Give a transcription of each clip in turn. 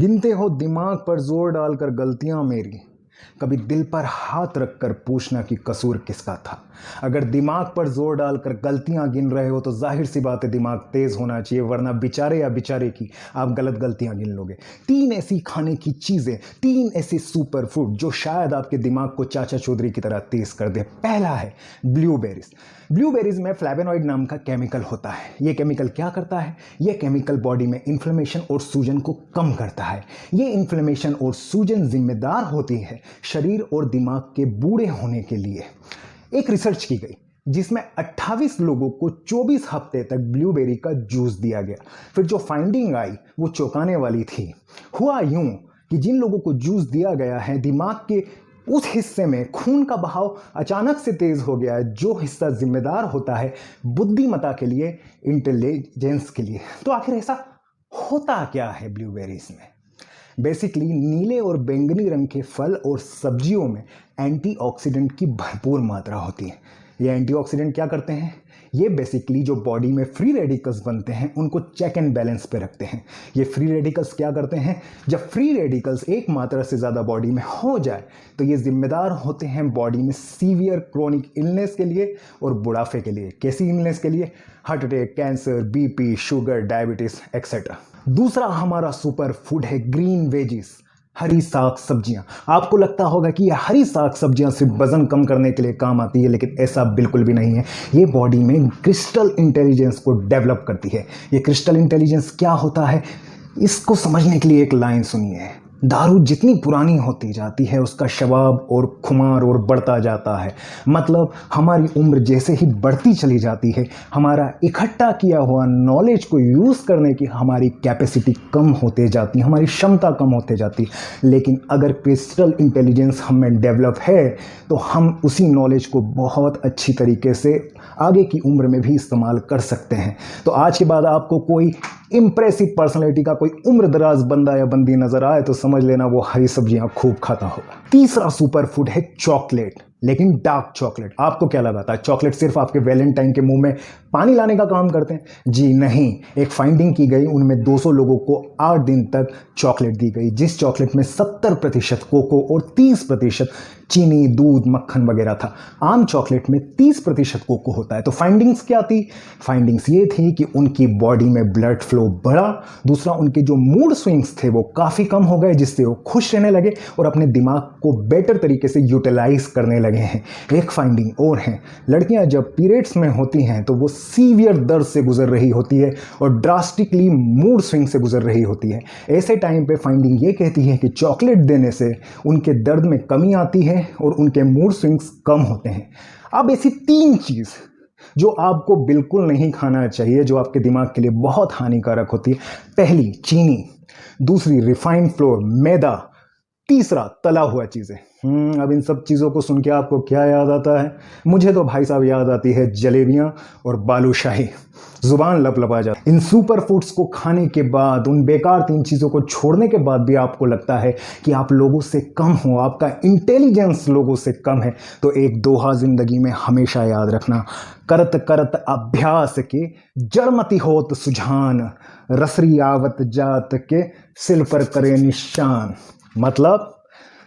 गिनते हो दिमाग पर जोर डालकर गलतियां मेरी, कभी दिल पर हाथ रखकर पूछना कि कसूर किसका था। अगर दिमाग पर जोर डालकर गलतियां गिन रहे हो तो जाहिर सी बात है दिमाग तेज होना चाहिए, वरना बेचारे या बेचारे की आप गलत गलतियां गिन लोगे। तीन ऐसी खाने की चीजें, तीन ऐसे सुपर फूड जो शायद आपके दिमाग को चाचा चौधरी की तरह तेज कर दे। पहला है ब्लूबेरीज। ब्लूबेरीज में फ्लैवेनॉइड नाम का केमिकल होता है। यह केमिकल क्या करता है? यह केमिकल बॉडी में इन्फ्लेमेशन और सूजन को कम करता है। यह इन्फ्लेमेशन और सूजन जिम्मेदार होती है शरीर और दिमाग के बूढ़े होने के लिए। एक रिसर्च की गई जिसमें 28 लोगों को 24 हफ्ते तक ब्लूबेरी का जूस दिया गया। फिर जो फाइंडिंग आई वो चौंकाने वाली थी। हुआ यूं कि जिन लोगों को जूस दिया गया है, दिमाग के उस हिस्से में खून का बहाव अचानक से तेज हो गया है जो हिस्सा जिम्मेदार होता है बुद्धिमत्ता के लिए, इंटेलिजेंस के लिए। तो आखिर ऐसा होता क्या है ब्लूबेरीज में? बेसिकली नीले और बैंगनी रंग के फल और सब्जियों में एंटीऑक्सीडेंट की भरपूर मात्रा होती है। ये एंटीऑक्सीडेंट क्या करते हैं? ये बेसिकली जो बॉडी में फ्री रेडिकल्स बनते हैं उनको चेक एंड बैलेंस पे रखते हैं। ये फ्री रेडिकल्स क्या करते हैं? जब फ्री रेडिकल्स एक मात्रा से ज़्यादा बॉडी में हो जाए तो ये जिम्मेदार होते हैं बॉडी में सीवियर क्रोनिक इलनेस के लिए और बुढ़ापे के लिए। कैसी इलनेस के लिए? Heart attack, cancer, BP, sugar, diabetes etcetera. दूसरा हमारा सुपर फूड है ग्रीन वेजिस, हरी साग सब्जियां। आपको लगता होगा कि ये हरी साग सब्जियां सिर्फ वजन कम करने के लिए काम आती है, लेकिन ऐसा बिल्कुल भी नहीं है। ये बॉडी में क्रिस्टल इंटेलिजेंस को डेवलप करती है। ये क्रिस्टल इंटेलिजेंस क्या होता है, इसको समझने के लिए एक लाइन सुनिए। दारू जितनी पुरानी होती जाती है उसका शबाब और खुमार और बढ़ता जाता है। मतलब हमारी उम्र जैसे ही बढ़ती चली जाती है, हमारा इकट्ठा किया हुआ नॉलेज को यूज़ करने की हमारी कैपेसिटी कम होते जाती है, हमारी क्षमता कम होते जाती है। लेकिन अगर क्रिस्टल इंटेलिजेंस हम में डेवलप है तो हम उसी नॉलेज को बहुत अच्छी तरीके से आगे की उम्र में भी इस्तेमाल कर सकते हैं। तो आज के बाद आपको कोई इंप्रेसिव पर्सनैलिटी का कोई उम्र दराज बंदा या बंदी नजर आए तो समझ लेना वो हरी सब्जियां खूब खाता होगा। तीसरा सुपर फूड है चॉकलेट, लेकिन डार्क चॉकलेट। आपको क्या लगाता है चॉकलेट सिर्फ आपके वैलेंटाइन के मुंह में पानी लाने का काम करते हैं? जी नहीं। एक फाइंडिंग की गई, उनमें 200 लोगों को 8 दिन तक चॉकलेट दी गई, जिस चॉकलेट में 70% कोको और 30% चीनी, दूध, मक्खन वगैरह था। आम चॉकलेट में 30% कोको होता है। तो फाइंडिंग्स क्या थी? फाइंडिंग्स ये थी कि उनकी बॉडी में ब्लड फ्लो बढ़ा। दूसरा, उनके जो मूड स्विंग्स थे वो काफ़ी कम हो गए, जिससे वो खुश रहने लगे और अपने दिमाग को बेटर तरीके से यूटिलाइज करने लगे हैं। एक फाइंडिंग और है, लड़कियां जब पीरियड्स में होती हैं तो वो सीवियर दर्द से गुजर रही होती है और ड्रास्टिकली मूड स्विंग से गुजर रही होती है। ऐसे टाइम पे फाइंडिंग ये कहती है कि चॉकलेट देने से उनके दर्द में कमी आती है और उनके मूड स्विंग्स कम होते हैं। अब ऐसी 3 चीज़ जो आपको बिल्कुल नहीं खाना चाहिए, जो आपके दिमाग के लिए बहुत हानिकारक होती है। पहली चीनी, दूसरी रिफाइंड फ्लोर मैदा, तीसरा तला हुआ चीज़ें। अब इन सब चीज़ों को सुन के आपको क्या याद आता है? मुझे तो भाई साहब याद आती है जलेबियाँ और बालूशाही। जुबान लपलपा जाती। इन सुपर फूड्स को खाने के बाद, उन बेकार 3 चीज़ों को छोड़ने के बाद भी आपको लगता है कि आप लोगों से कम हो, आपका इंटेलिजेंस लोगों से कम है, तो एक दोहा जिंदगी में हमेशा याद रखना, करत करत अभ्यास के जड़मति होत सुझान, रसरी आवत जात के सिल पर करे निशान। मतलब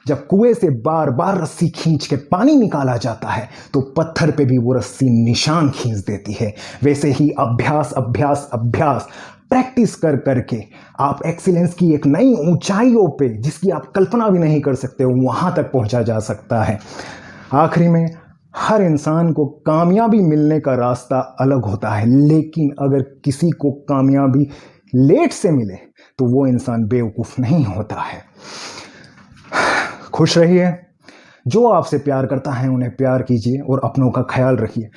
जब कुएं से बार बार रस्सी खींच के पानी निकाला जाता है तो पत्थर पे भी वो रस्सी निशान खींच देती है। वैसे ही अभ्यास अभ्यास अभ्यास प्रैक्टिस कर करके आप एक्सीलेंस की एक नई ऊंचाइयों पे, जिसकी आप कल्पना भी नहीं कर सकते, वहां तक पहुंचा जा सकता है। आखिरी में, हर इंसान को कामयाबी मिलने का रास्ता अलग होता है, लेकिन अगर किसी को कामयाबी लेट से मिले तो वो इंसान बेवकूफ़ नहीं होता है। खुश रहिए। जो आपसे प्यार करता है उन्हें प्यार कीजिए और अपनों का ख्याल रखिए।